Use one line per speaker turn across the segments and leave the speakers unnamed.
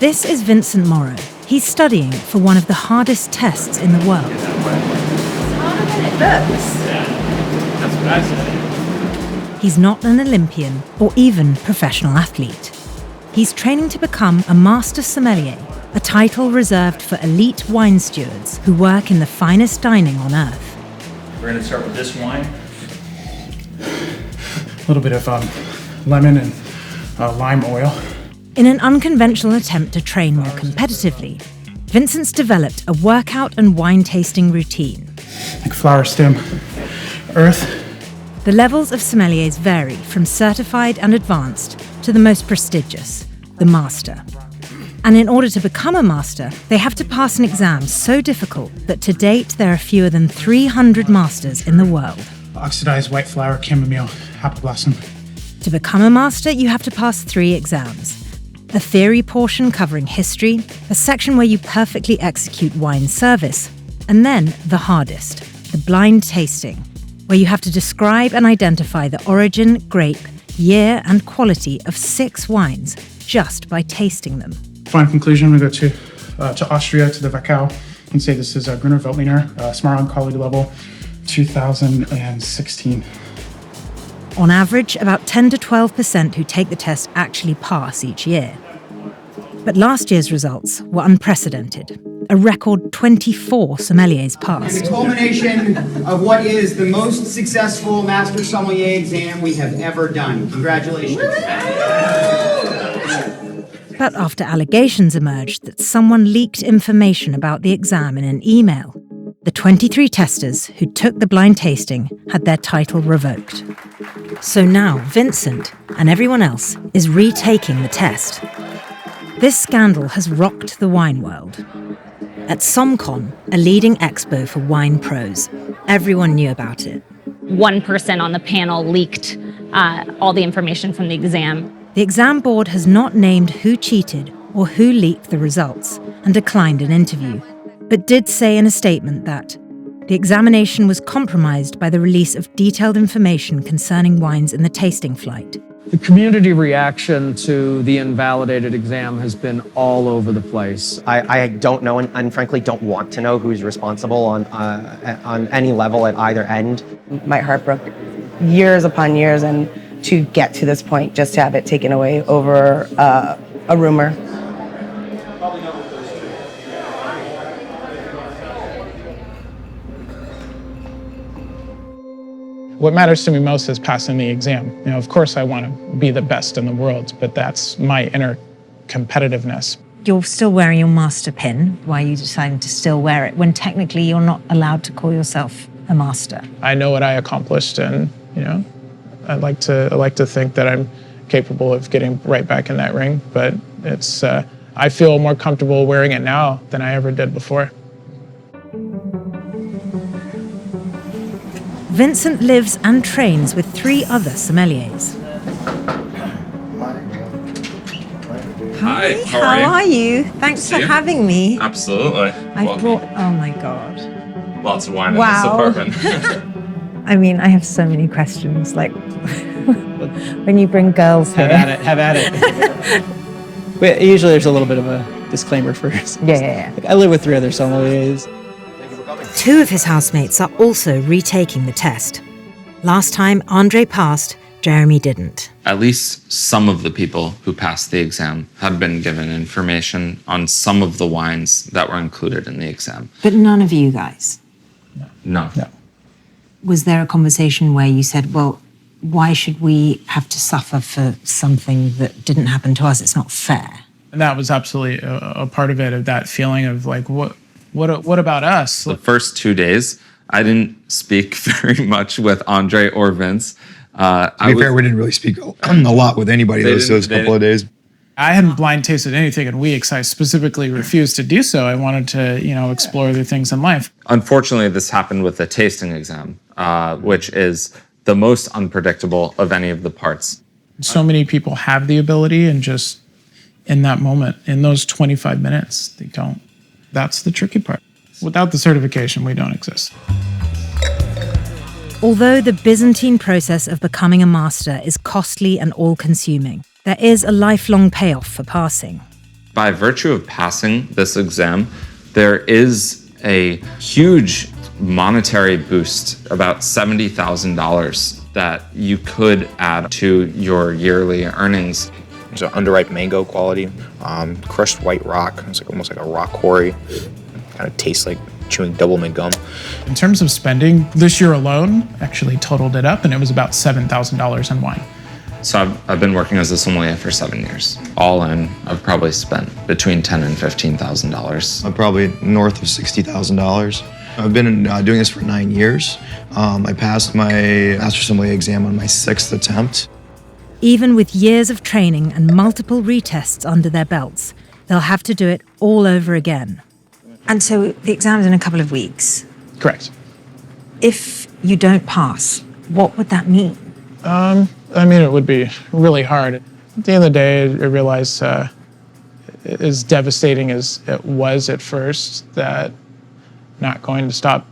This is Vincent Morrow. He's studying for one of the hardest tests in the world.
It's harder than it looks.
That's what I said.
He's not an Olympian or even professional athlete. He's training to become a master sommelier, a title reserved for elite wine stewards who work in the finest dining on earth.
We're going to start with this wine.
A little bit of lemon and lime oil.
In an unconventional attempt to train more competitively, Vincent's developed a workout and wine tasting routine.
Like flower stem, earth.
The levels of sommeliers vary from certified and advanced to the most prestigious, the master. And in order to become a master, they have to pass an exam so difficult that to date there are fewer than 300 masters in the world.
Oxidized white flower, chamomile, apple blossom.
To become a master, you have to pass 3 exams. A theory portion covering history, a section where you perfectly execute wine service, and then the hardest, the blind tasting, where you have to describe and identify the origin, grape, year, and quality of 6 wines just by tasting them.
Final conclusion, we go to Austria, to the Wachau, and say this is a Gruner Veltliner, Smaragd quality level, 2016.
On average, about 10 to 12% who take the test actually pass each year. But last year's results were unprecedented. A record 24 sommeliers
And
passed.
the culmination of what is the most successful Master Sommelier exam we have ever done. Congratulations.
But after allegations emerged that someone leaked information about the exam in an email, the 23 testers who took the blind tasting had their title revoked. So now Vincent and everyone else is retaking the test. This scandal has rocked the wine world. At SomCon, a leading expo for wine pros, everyone knew about it.
One person on the panel leaked all the information from the exam.
The exam board has not named who cheated or who leaked the results and declined an interview, but did say in a statement that the examination was compromised by the release of detailed information concerning wines in the tasting flight.
The community reaction to the invalidated exam has been all over the place.
I don't know and frankly don't want to know who's responsible on any level at either end.
My heart broke years upon years, and to get to this point, just to have it taken away over a rumor.
What matters to me most is passing the exam. You know, of course I want to be the best in the world, but that's my inner competitiveness.
You're still wearing your master pin. Why are you deciding to still wear it when technically you're not allowed to call yourself a master?
I know what I accomplished, and I like to think that I'm capable of getting right back in that ring. But it's I feel more comfortable wearing it now than I ever did before.
Vincent lives and trains with 3 other sommeliers.
Hi,
How are you? Thanks for having me.
Absolutely.
I brought, oh my God.
Lots of wine
Wow.
in this apartment.
I mean, I have so many questions. Like, when you bring girls here.
Have at it. Wait, usually there's a little bit of a disclaimer first.
Yeah.
Like, I live with 3 other sommeliers.
2 of his housemates are also retaking the test. Last time, Andre passed, Jeremy didn't.
At least some of the people who passed the exam had been given information on some of the wines that were included in the exam.
But none of you guys.
No.
Was there a conversation where you said, well, why should we have to suffer for something that didn't happen to us? It's not fair.
And that was absolutely a part of it, of that feeling of like, what about us?
The first 2 days, I didn't speak very much with Andre or Vince.
To be fair, we didn't really speak a lot with anybody those couple of days.
I hadn't blind tasted anything in weeks. I specifically refused to do so. I wanted to, explore other things in life.
Unfortunately, this happened with the tasting exam, which is the most unpredictable of any of the parts.
So many people have the ability, and just in that moment, in those 25 minutes, they don't. That's the tricky part. Without the certification, we don't exist.
Although the Byzantine process of becoming a master is costly and all-consuming, there is a lifelong payoff for passing.
By virtue of passing this exam, there is a huge monetary boost, about $70,000, that you could add to your yearly earnings.
There's an underripe mango quality, crushed white rock. It's like almost like a rock quarry. Kind of tastes like chewing doublemint gum.
In terms of spending, this year alone, actually totaled it up, and it was about $7,000 in wine.
So I've been working as a sommelier for 7 years. All in, I've probably spent between $10,000 and $15,000.
I'm probably north of $60,000. I've been doing this for 9 years. I passed my Master Sommelier exam on my 6th attempt.
Even with years of training and multiple retests under their belts, they'll have to do it all over again.
And so the exam's in a couple of weeks.
Correct.
If you don't pass, what would that mean?
I mean, it would be really hard. At the end of the day, I realized as devastating as it was at first, that not going to stop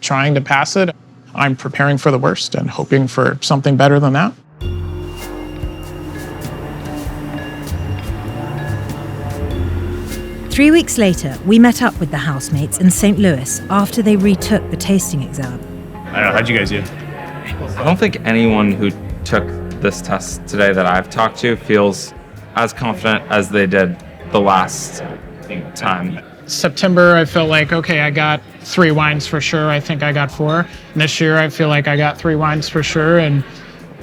trying to pass it. I'm preparing for the worst and hoping for something better than that.
Three weeks later, we met up with the housemates in St. Louis after they retook the tasting exam.
I don't know, how'd you guys do?
I don't think anyone who took this test today that I've talked to feels as confident as they did the last time.
September, I felt like, okay, I got 3 wines for sure. I think I got 4. And this year, I feel like I got 3 wines for sure, and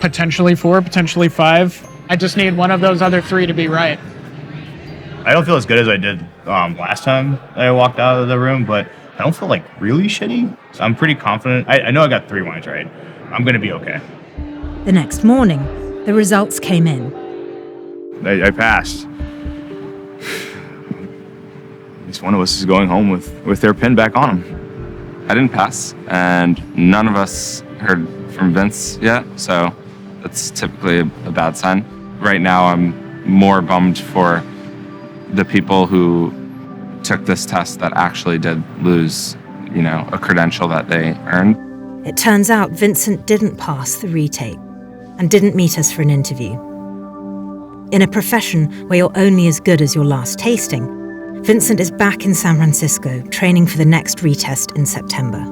potentially 4, potentially 5. I just need one of those other 3 to be right.
I don't feel as good as I did last time I walked out of the room, but I don't feel like really shitty. So I'm pretty confident. I know I got 3 wines right. I'm going to be okay.
The next morning, the results came in.
I passed. At least one of us is going home with their pin back on them.
I didn't pass, and none of us heard from Vince yet, so that's typically a bad sign. Right now, I'm more bummed for the people who took this test that actually did lose, a credential that they earned.
It turns out Vincent didn't pass the retake and didn't meet us for an interview. In a profession where you're only as good as your last tasting, Vincent is back in San Francisco training for the next retest in September.